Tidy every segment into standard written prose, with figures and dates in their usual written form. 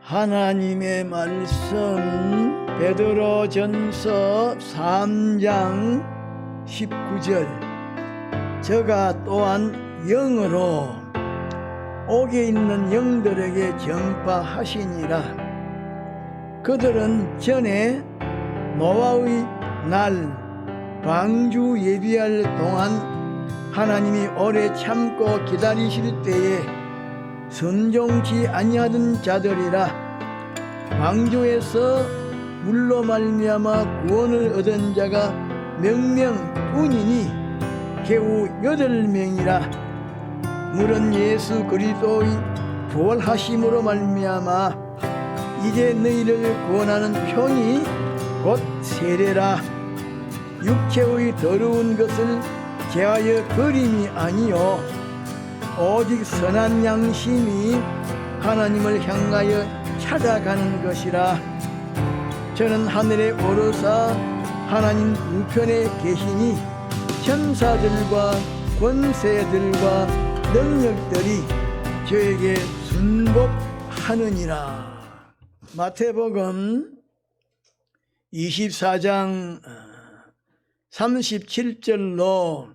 하나님의 말씀 베드로전서 3장 19절 저가 또한 영으로 옥에 있는 영들에게 전파하시니라. 그들은 전에 노아의 날 방주 예비할 동안 하나님이 오래 참고 기다리실 때에 순종치 아니하던 자들이라. 방주에서 물로 말미암아 구원을 얻은 자가 몇 명뿐이니 겨우 8명이라. 물은 예수 그리스도의 부활하심으로 말미암아 이제 너희를 구원하는 편이 곧 세례라. 육체의 더러운 것을 제하여 그림이 아니요 오직 선한 양심이 하나님을 향하여 찾아가는 것이라. 저는 하늘에 오르사 하나님 우편에 계시니 천사들과 권세들과 능력들이 저에게 순복하느니라. 마태복음 24장 37절로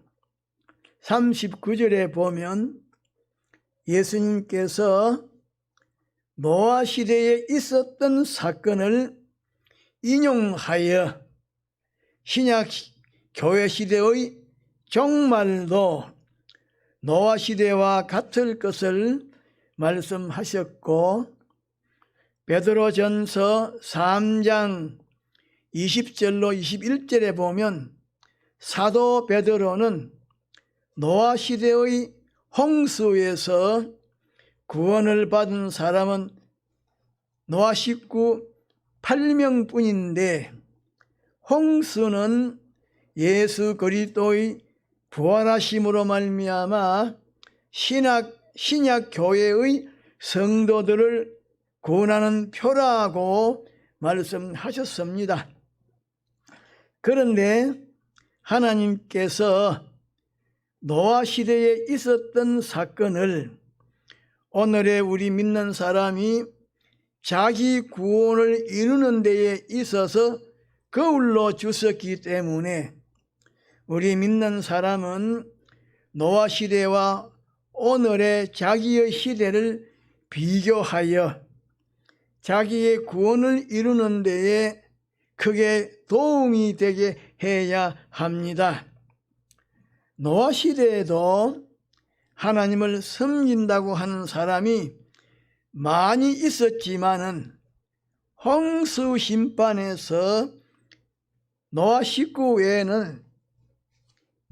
39절에 보면 예수님께서 노아 시대에 있었던 사건을 인용하여 신약 교회 시대의 종말도 노아 시대와 같을 것을 말씀하셨고, 베드로전서 3장 20절로 21절에 보면 사도 베드로는 노아 시대의 홍수에서 구원을 받은 사람은 노아 식구 8명뿐인데 홍수는 예수 그리스도의 부활하심으로 말미암아 신약 교회의 성도들을 구원하는 표라고 말씀하셨습니다. 그런데 하나님께서 노아 시대에 있었던 사건을 오늘의 우리 믿는 사람이 자기 구원을 이루는 데에 있어서 거울로 주셨기 때문에 우리 믿는 사람은 노아 시대와 오늘의 자기의 시대를 비교하여 자기의 구원을 이루는 데에 크게 도움이 되게 해야 합니다. 노아 시대에도 하나님을 섬긴다고 하는 사람이 많이 있었지만은 홍수 심판에서 노아 식구 외에는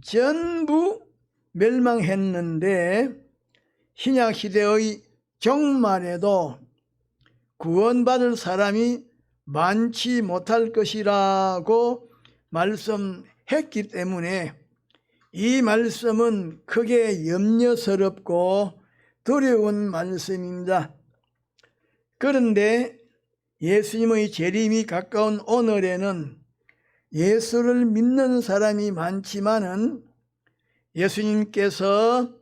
전부 멸망했는데 신약 시대의 종말에도 구원받을 사람이 많지 못할 것이라고 말씀했기 때문에 이 말씀은 크게 염려스럽고 두려운 말씀입니다. 그런데 예수님의 재림이 가까운 오늘에는 예수를 믿는 사람이 많지만은 예수님께서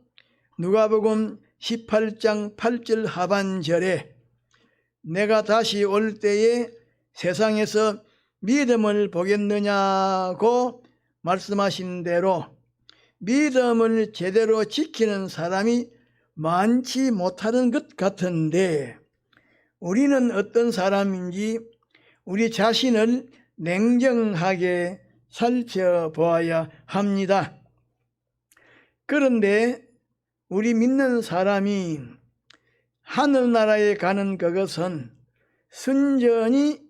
누가복음 18장 8절 하반절에 내가 다시 올 때에 세상에서 믿음을 보겠느냐고 말씀하신 대로 믿음을 제대로 지키는 사람이 많지 못하는 것 같은데 우리는 어떤 사람인지 우리 자신을 냉정하게 살펴보아야 합니다. 그런데 우리 믿는 사람이 하늘나라에 가는 그것은 순전히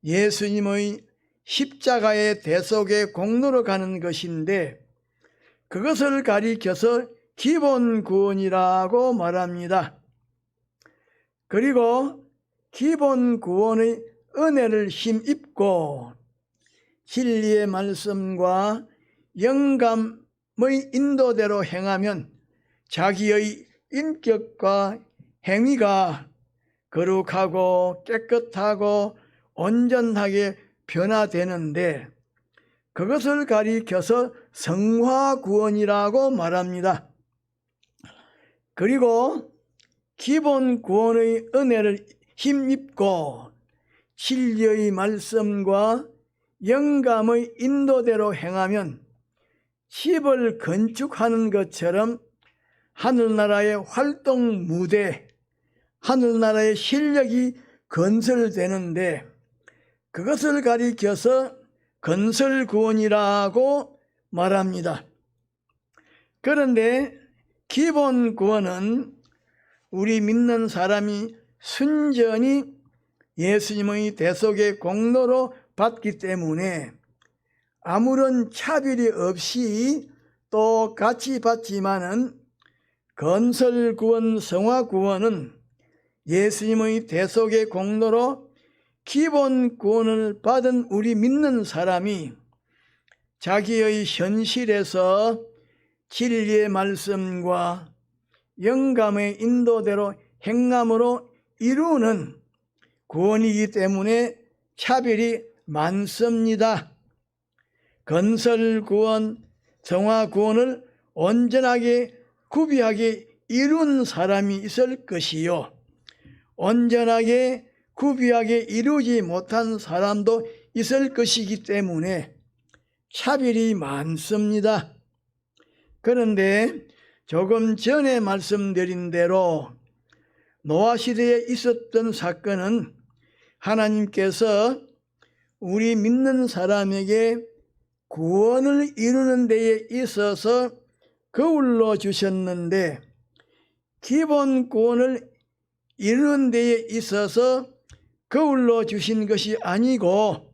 예수님의 십자가의 대속의 공로로 가는 것인데 그것을 가리켜서 기본 구원이라고 말합니다. 그리고 기본 구원의 은혜를 힘입고 진리의 말씀과 영감의 인도대로 행하면 자기의 인격과 행위가 거룩하고 깨끗하고 온전하게 변화되는데 그것을 가리켜서 성화구원이라고 말합니다. 그리고 기본 구원의 은혜를 힘입고 진리의 말씀과 영감의 인도대로 행하면 집을 건축하는 것처럼 하늘나라의 활동 무대, 하늘나라의 실력이 건설되는데 그것을 가리켜서 건설구원이라고 말합니다. 그런데 기본 구원은 우리 믿는 사람이 순전히 예수님의 대속의 공로로 받기 때문에 아무런 차별이 없이 똑같이 받지만은 건설구원, 성화구원은 예수님의 대속의 공로로 기본 구원을 받은 우리 믿는 사람이 자기의 현실에서 진리의 말씀과 영감의 인도대로 행함으로 이루는 구원이기 때문에 차별이 많습니다. 건설구원, 성화구원을 온전하게 구비하게 이룬 사람이 있을 것이요, 온전하게 구비하게 이루지 못한 사람도 있을 것이기 때문에 차별이 많습니다. 그런데 조금 전에 말씀드린 대로 노아 시대에 있었던 사건은 하나님께서 우리 믿는 사람에게 구원을 이루는 데에 있어서 거울로 주셨는데, 기본 구원을 이루는 데에 있어서 거울로 주신 것이 아니고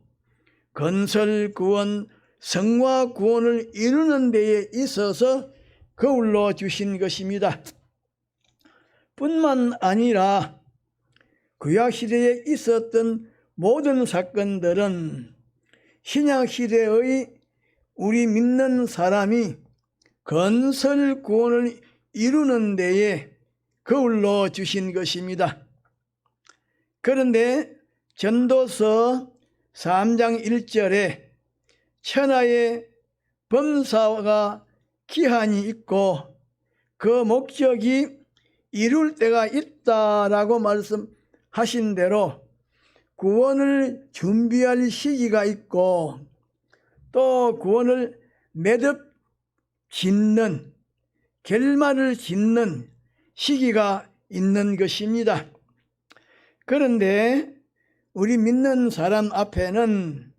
건설 구원, 성화 구원을 이루는 데에 있어서 거울로 주신 것입니다. 뿐만 아니라 구약시대에 있었던 모든 사건들은 신약시대의 우리 믿는 사람이 건설 구원을 이루는 데에 거울로 주신 것입니다. 그런데 전도서 3장 1절에 천하의 범사가 기한이 있고 그 목적이 이룰 때가 있다라고 말씀하신 대로 구원을 준비할 시기가 있고 또 구원을 매듭 짓는, 결말을 짓는 시기가 있는 것입니다. 그런데 우리 믿는 사람 앞에는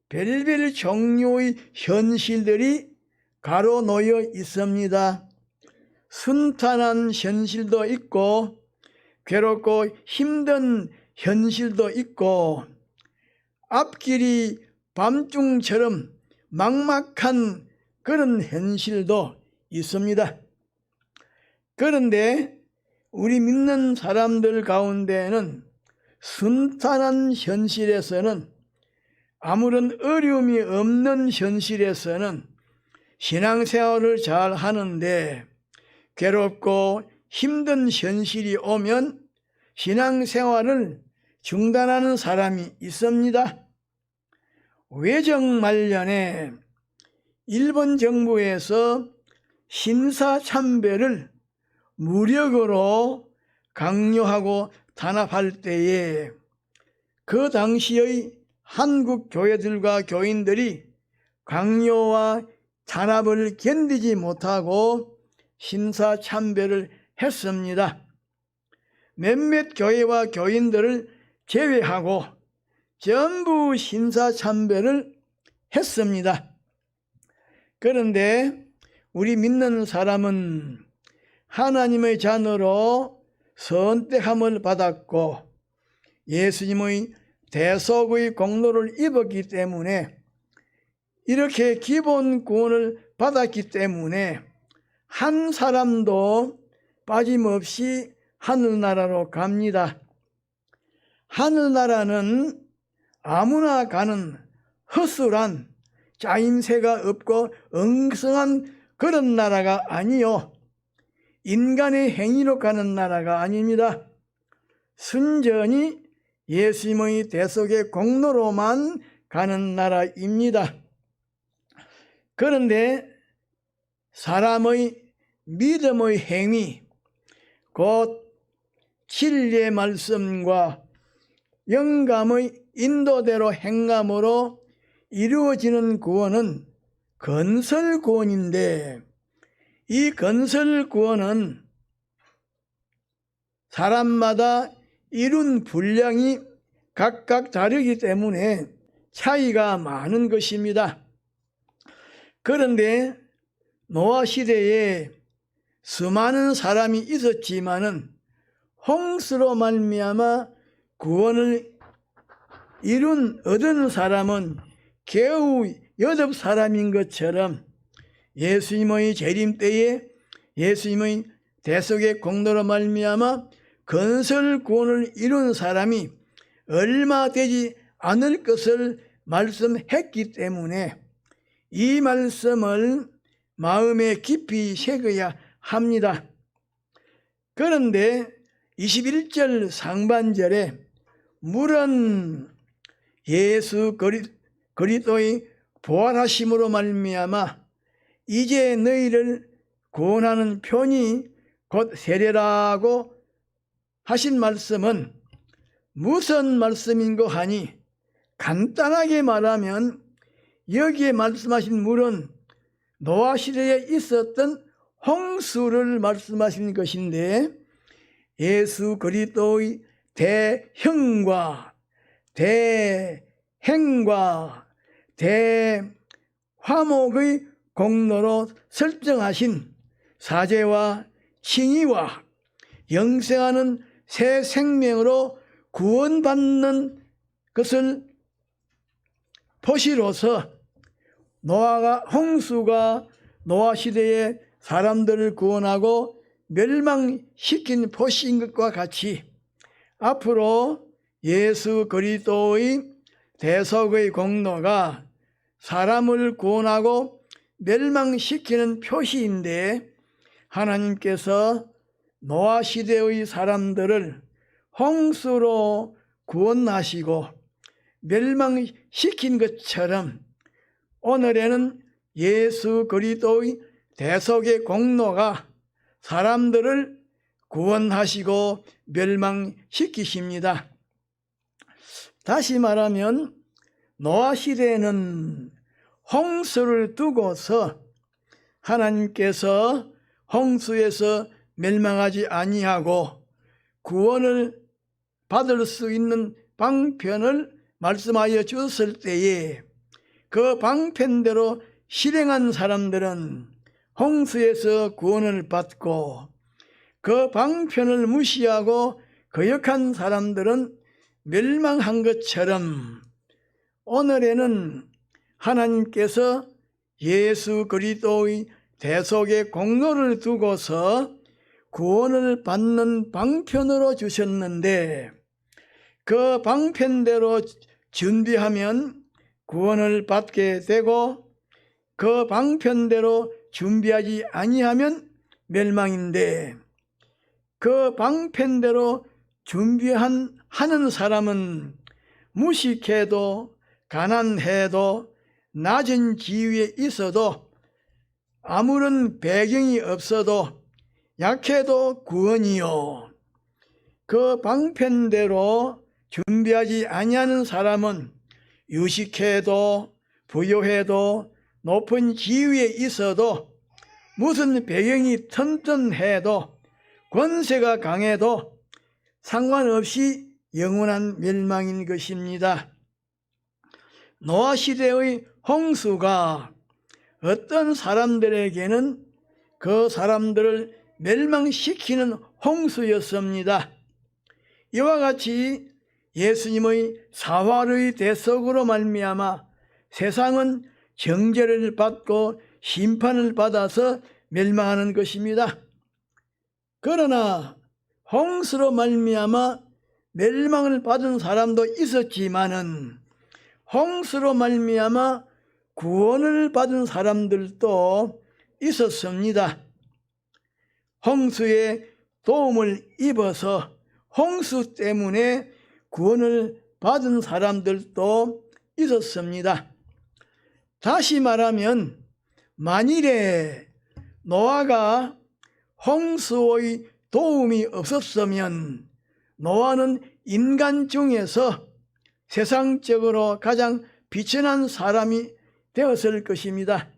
별별 종류의 현실들이 가로놓여 있습니다. 순탄한 현실도 있고 괴롭고 힘든 현실도 있고 앞길이 밤중처럼 막막한 그런 현실도 있습니다. 그런데 우리 믿는 사람들 가운데는 순탄한 현실에서는, 아무런 어려움이 없는 현실에서는 신앙생활을 잘 하는데 괴롭고 힘든 현실이 오면 신앙생활을 중단하는 사람이 있습니다. 외정 말년에 일본 정부에서 신사참배를 무력으로 강요하고 단합할 때에 그 당시의 한국 교회들과 교인들이 강요와 단합을 견디지 못하고 신사참배를 했습니다. 몇몇 교회와 교인들을 제외하고 전부 신사참배를 했습니다. 그런데 우리 믿는 사람은 하나님의 자녀로 선택함을 받았고 예수님의 대속의 공로를 입었기 때문에, 이렇게 기본 구원을 받았기 때문에 한 사람도 빠짐없이 하늘나라로 갑니다. 하늘나라는 아무나 가는 허술한 짜임새가 없고 엉성한 그런 나라가 아니요, 인간의 행위로 가는 나라가 아닙니다. 순전히 예수님의 대속의 공로로만 가는 나라입니다. 그런데 사람의 믿음의 행위, 곧 진리의 말씀과 영감의 인도대로 행함으로 이루어지는 구원은 건설 구원인데, 이 건설 구원은 사람마다 이룬 분량이 각각 다르기 때문에 차이가 많은 것입니다. 그런데 노아 시대에 수많은 사람이 있었지만은 홍수로 말미암아 구원을 얻은 사람은 겨우 8사람인 것처럼 예수님의 재림 때에 예수님의 대속의 공로로 말미암아 건설 구원을 이룬 사람이 얼마 되지 않을 것을 말씀했기 때문에 이 말씀을 마음에 깊이 새겨야 합니다. 그런데 21절 상반절에 물은 예수 그리스도의 부활하심으로 말미암아 이제 너희를 구원하는 편이 곧 세례라고 하신 말씀은 무슨 말씀인고 하니, 간단하게 말하면 여기에 말씀하신 물은 노아 시대에 있었던 홍수를 말씀하신 것인데, 예수 그리스도의 대형과 대행과 대화목의 공로로 설정하신 사죄와 칭의와 영생하는 새 생명으로 구원받는 것을 표시로서 홍수가 노아 시대에 사람들을 구원하고 멸망시킨 표시인 것과 같이 앞으로 예수 그리스도의 대속의 공로가 사람을 구원하고 멸망시키는 표시인데, 하나님께서 노아 시대의 사람들을 홍수로 구원하시고 멸망시킨 것처럼 오늘에는 예수 그리스도의 대속의 공로가 사람들을 구원하시고 멸망시키십니다. 다시 말하면 노아 시대에는 홍수를 두고서 하나님께서 홍수에서 멸망하지 아니하고 구원을 받을 수 있는 방편을 말씀하여 주었을 때에 그 방편대로 실행한 사람들은 홍수에서 구원을 받고, 그 방편을 무시하고 거역한 사람들은 멸망한 것처럼 오늘에는 하나님께서 예수 그리스도의 대속의 공로를 두고서 구원을 받는 방편으로 주셨는데, 그 방편대로 준비하면 구원을 받게 되고 그 방편대로 준비하지 아니하면 멸망인데, 그 방편대로 준비하는 사람은 무식해도 가난해도 낮은 지위에 있어도 아무런 배경이 없어도 약해도 구원이요, 그 방편대로 준비하지 아니하는 사람은 유식해도 부유해도 높은 지위에 있어도 무슨 배경이 튼튼해도 권세가 강해도 상관없이 영원한 멸망인 것입니다. 노아 시대의 홍수가 어떤 사람들에게는 그 사람들을 멸망시키는 홍수였습니다. 이와 같이 예수님의 사활의 대속으로 말미암아 세상은 정죄를 받고 심판을 받아서 멸망하는 것입니다. 그러나 홍수로 말미암아 멸망을 받은 사람도 있었지만은 홍수로 말미암아 구원을 받은 사람들도 있었습니다. 홍수의 도움을 입어서 홍수 때문에 구원을 받은 사람들도 있었습니다. 다시 말하면 만일에 노아가 홍수의 도움이 없었으면 노아는 인간 중에서 세상적으로 가장 비천한 사람이 되었을 것입니다.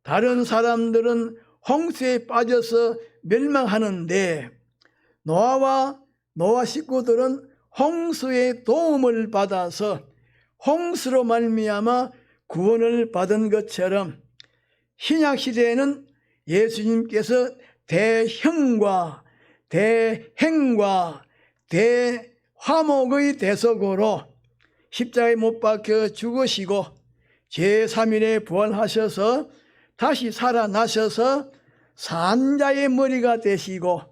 다른 사람들은 홍수에 빠져서 멸망하는데 노아와 노아 식구들은 홍수의 도움을 받아서 홍수로 말미암아 구원을 받은 것처럼 신약 시대에는 예수님께서 대형과 대행과 대화목의 대속으로 십자가에 못 박혀 죽으시고 제3일에 부활하셔서 다시 살아나셔서 산자의 머리가 되시고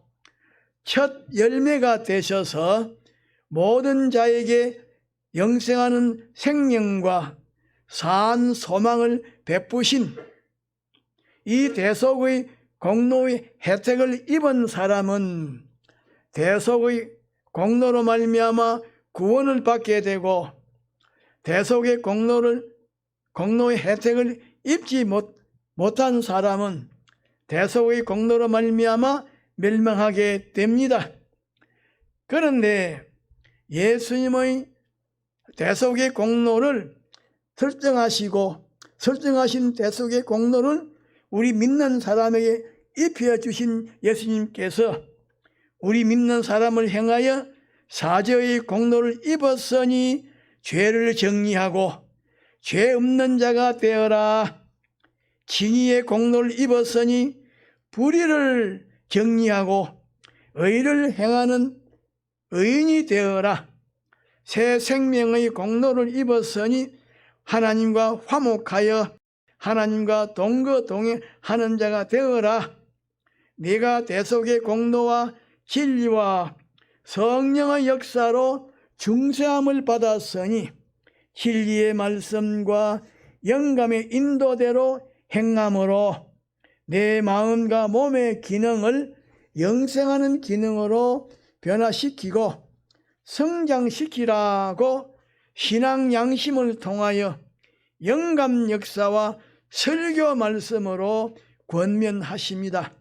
첫 열매가 되셔서 모든 자에게 영생하는 생명과 산 소망을 베푸신 이 대속의 공로의 혜택을 입은 사람은 대속의 공로로 말미암아 구원을 받게 되고 대속의 공로의 혜택을 입지 못한 사람은 대속의 공로로 말미암아 멸망하게 됩니다. 그런데 예수님의 대속의 공로를 설정하신 대속의 공로를 우리 믿는 사람에게 입혀주신 예수님께서 우리 믿는 사람을 향하여 사죄의 공로를 입었으니 죄를 정리하고 죄 없는 자가 되어라. 징의의 공로를 입었으니 불의를 정리하고 의를 행하는 의인이 되어라. 새 생명의 공로를 입었으니 하나님과 화목하여 하나님과 동거동행하는 자가 되어라. 네가 대속의 공로와 진리와 성령의 역사로 중세함을 받았으니 진리의 말씀과 영감의 인도대로 행함으로 내 마음과 몸의 기능을 영생하는 기능으로 변화시키고 성장시키라고 신앙 양심을 통하여 영감 역사와 설교 말씀으로 권면하십니다.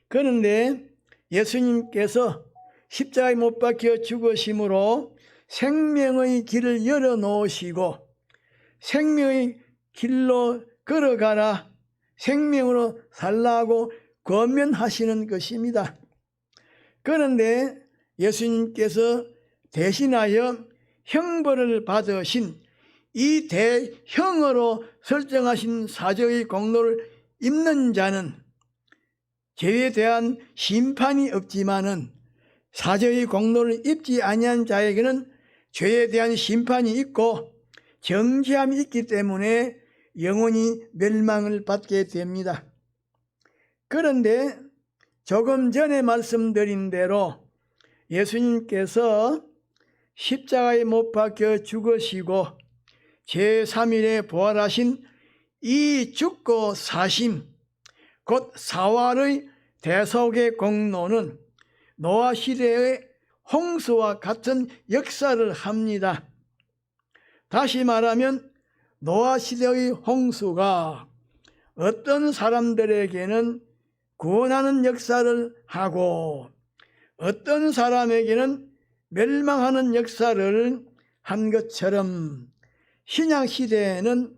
그런데 예수님께서 십자가에 못 박혀 죽으심으로 생명의 길을 열어놓으시고 생명의 길로 걸어가라, 생명으로 살라고 권면하시는 것입니다. 그런데 예수님께서 대신하여 형벌을 받으신 이 대형으로 설정하신 사죄의 공로를 입는 자는 죄에 대한 심판이 없지만은 사죄의 공로를 입지 아니한 자에게는 죄에 대한 심판이 있고 정죄함이 있기 때문에 영원히 멸망을 받게 됩니다. 그런데 조금 전에 말씀드린 대로 예수님께서 십자가에 못 박혀 죽으시고 제3일에 부활하신 이 죽고 사심, 곧 사활의 대속의 공로는 노아 시대의 홍수와 같은 역사를 합니다. 다시 말하면 노아 시대의 홍수가 어떤 사람들에게는 구원하는 역사를 하고 어떤 사람에게는 멸망하는 역사를 한 것처럼 신약 시대에는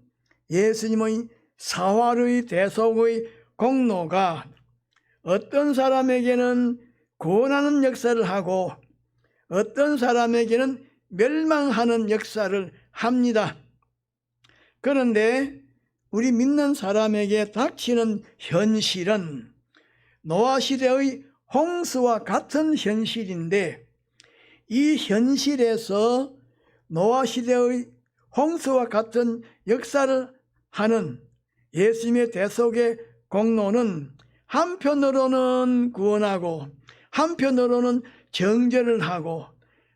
예수님의 사활의 대속의 공로가 어떤 사람에게는 구원하는 역사를 하고 어떤 사람에게는 멸망하는 역사를 합니다. 그런데 우리 믿는 사람에게 닥치는 현실은 노아 시대의 홍수와 같은 현실인데 이 현실에서 노아 시대의 홍수와 같은 역사를 하는 예수님의 대속의 공로는 한편으로는 구원하고 한편으로는 정죄를 하고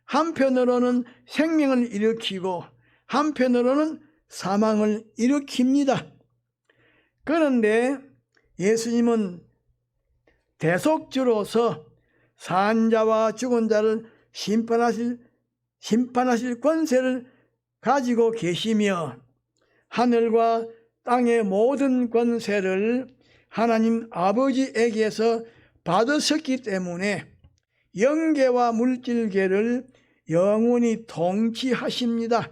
한편으로는 생명을 일으키고 한편으로는 사망을 일으킵니다. 그런데 예수님은 대속주로서 산 자와 죽은 자를 심판하실 권세를 가지고 계시며 하늘과 땅의 모든 권세를 하나님 아버지에게서 받으셨기 때문에 영계와 물질계를 영원히 통치하십니다.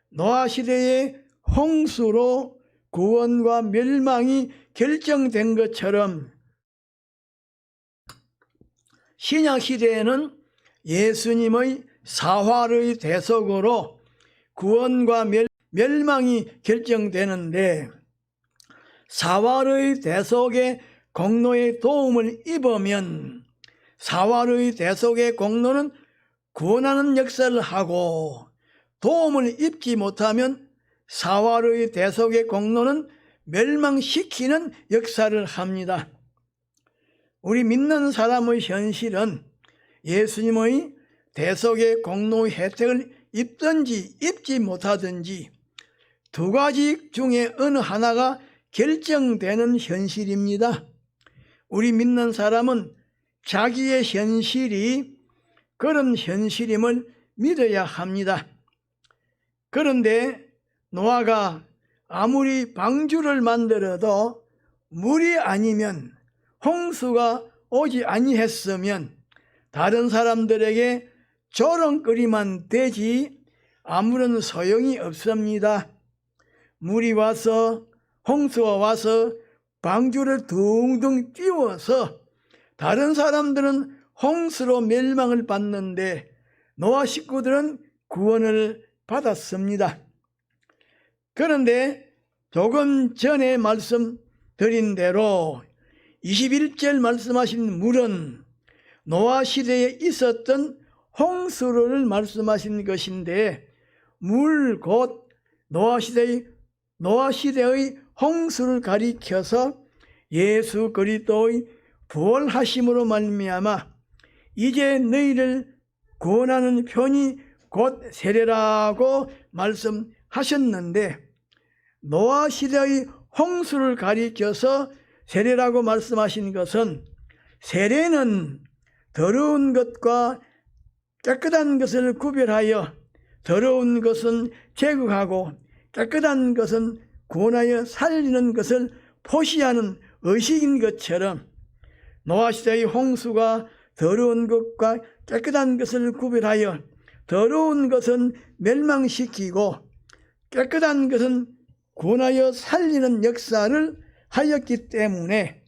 노아 시대의 홍수로 구원과 멸망이 결정된 것처럼 신약 시대에는 예수님의 사활의 대속으로 구원과 멸망이 결정되는데, 사활의 대속의 공로의 도움을 입으면 사활의 대속의 공로는 구원하는 역사를 하고, 도움을 입지 못하면 사활의 대속의 공로는 멸망시키는 역사를 합니다. 우리 믿는 사람의 현실은 예수님의 대속의 공로의 혜택을 입든지 입지 못하든지 두 가지 중에 어느 하나가 결정되는 현실입니다. 우리 믿는 사람은 자기의 현실이 그런 현실임을 믿어야 합니다. 그런데 노아가 아무리 방주를 만들어도 물이 아니면, 홍수가 오지 아니했으면 다른 사람들에게 조롱거리만 되지 아무런 소용이 없습니다. 물이 와서, 홍수가 와서 방주를 둥둥 띄워서 다른 사람들은 홍수로 멸망을 받는데 노아 식구들은 구원을 받았습니다. 그런데 조금 전에 말씀드린 대로 21절 말씀하신 물은 노아 시대에 있었던 홍수를 말씀하신 것인데, 물 곧 노아 시대의 홍수를 가리켜서 예수 그리스도의 부활하심으로 말미암아 이제 너희를 구원하는 편이 곧 세례라고 말씀하셨는데, 노아 시대의 홍수를 가리켜서 세례라고 말씀하신 것은, 세례는 더러운 것과 깨끗한 것을 구별하여 더러운 것은 제거하고 깨끗한 것은 구원하여 살리는 것을 포시하는 의식인 것처럼, 노아 시대의 홍수가 더러운 것과 깨끗한 것을 구별하여 더러운 것은 멸망시키고 깨끗한 것은 구원하여 살리는 역사를 하였기 때문에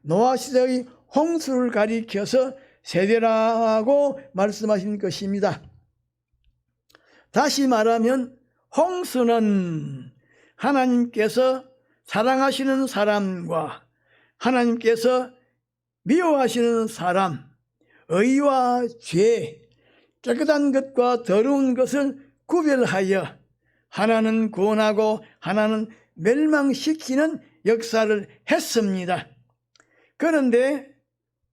노아 시대의 홍수를 가리켜서 세례라고 말씀하신 것입니다. 다시 말하면 홍수는 하나님께서 사랑하시는 사람과 하나님께서 미워하시는 사람, 의와 죄, 깨끗한 것과 더러운 것을 구별하여 하나는 구원하고 하나는 멸망시키는 역사를 했습니다. 그런데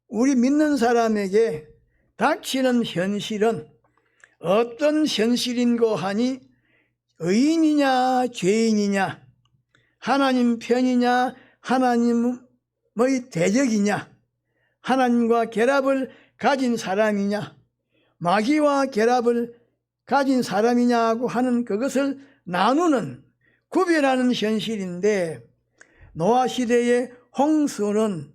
우리 믿는 사람에게 닥치는 현실은 어떤 현실인고 하니, 의인이냐 죄인이냐, 하나님 편이냐 하나님의 대적이냐, 하나님과 결합을 가진 사람이냐 마귀와 결합을 가진 사람이냐고 하는 그것을 나누는, 구별하는 현실인데, 노아 시대의 홍수는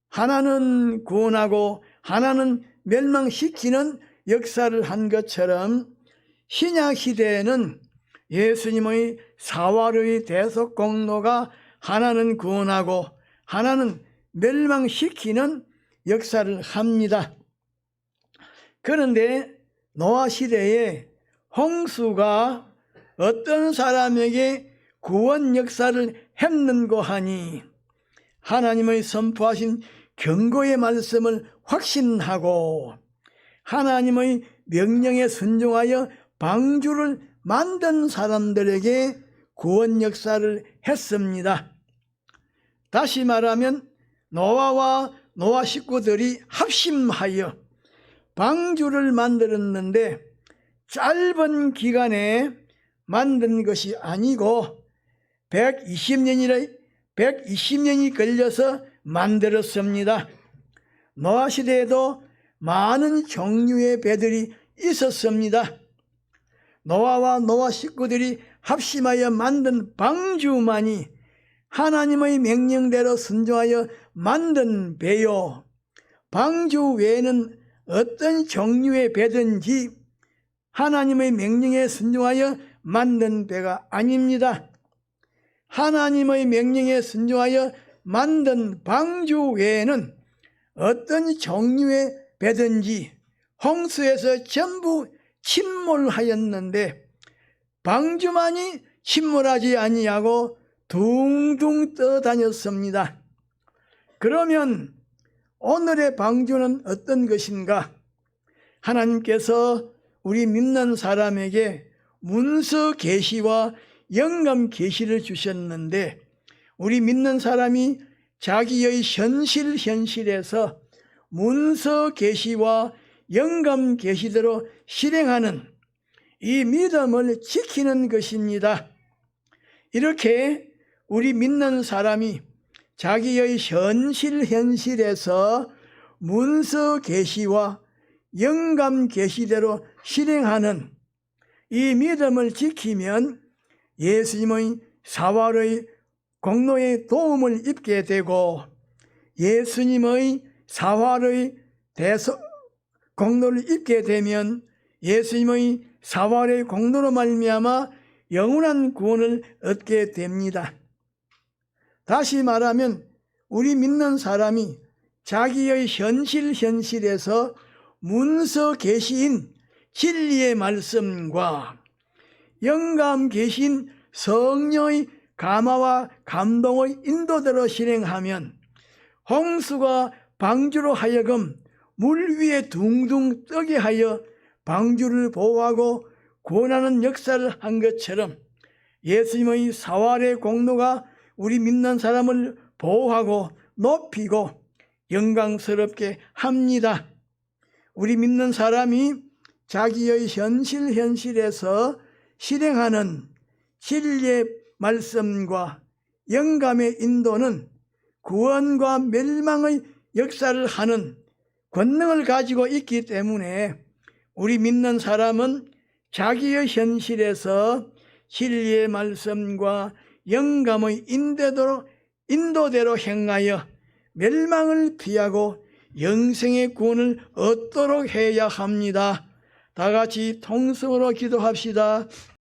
하나는 구원하고 하나는 멸망시키는 역사를 한 것처럼, 신약 시대에는 예수님의 사활의 대속 공로가 하나는 구원하고 하나는 멸망시키는 역사를 합니다. 그런데 노아 시대에 홍수가 어떤 사람에게 구원 역사를 했는고 하니, 하나님의 선포하신 경고의 말씀을 확신하고 하나님의 명령에 순종하여 방주를 만든 사람들에게 구원 역사를 했습니다. 다시 말하면 노아와 노아 식구들이 합심하여 방주를 만들었는데 짧은 기간에 만든 것이 아니고 120년이 걸려서 만들었습니다. 노아 시대에도 많은 종류의 배들이 있었습니다. 노아와 노아 식구들이 합심하여 만든 방주만이 하나님의 명령대로 순종하여 만든 배요, 방주 외에는 어떤 종류의 배든지 하나님의 명령에 순종하여 만든 배가 아닙니다. 하나님의 명령에 순종하여 만든 방주 외에는 어떤 종류의 배든지 홍수에서 전부 침몰하였는데 방주만이 침몰하지 아니하고 둥둥 떠다녔습니다. 그러면 오늘의 방주는 어떤 것인가? 하나님께서 우리 믿는 사람에게 문서 계시와 영감 계시를 주셨는데 우리 믿는 사람이 자기의 현실에서 문서 계시와 영감 계시대로 실행하는 이 믿음을 지키는 것입니다. 이렇게 우리 믿는 사람이 자기의 현실에서 문서 계시와 영감 계시대로 실행하는 이 믿음을 지키면 예수님의 사활의 공로에 도움을 입게 되고 예수님의 사활의 공로를 입게 되면 예수님의 사활의 공로로 말미암아 영원한 구원을 얻게 됩니다. 다시 말하면 우리 믿는 사람이 자기의 현실에서 문서 계시인 진리의 말씀과 영감 계신 성령의 감화와 감동의 인도대로 실행하면 홍수가 방주로 하여금 물 위에 둥둥 뜨게 하여 방주를 보호하고 구원하는 역사를 한 것처럼 예수님의 사활의 공로가 우리 믿는 사람을 보호하고 높이고 영광스럽게 합니다. 우리 믿는 사람이 자기의 현실에서 실행하는 진리의 말씀과 영감의 인도는 구원과 멸망의 역사를 하는 권능을 가지고 있기 때문에 우리 믿는 사람은 자기의 현실에서 진리의 말씀과 영감의 인도대로 행하여 멸망을 피하고 영생의 구원을 얻도록 해야 합니다. 다 같이 통성으로 기도합시다.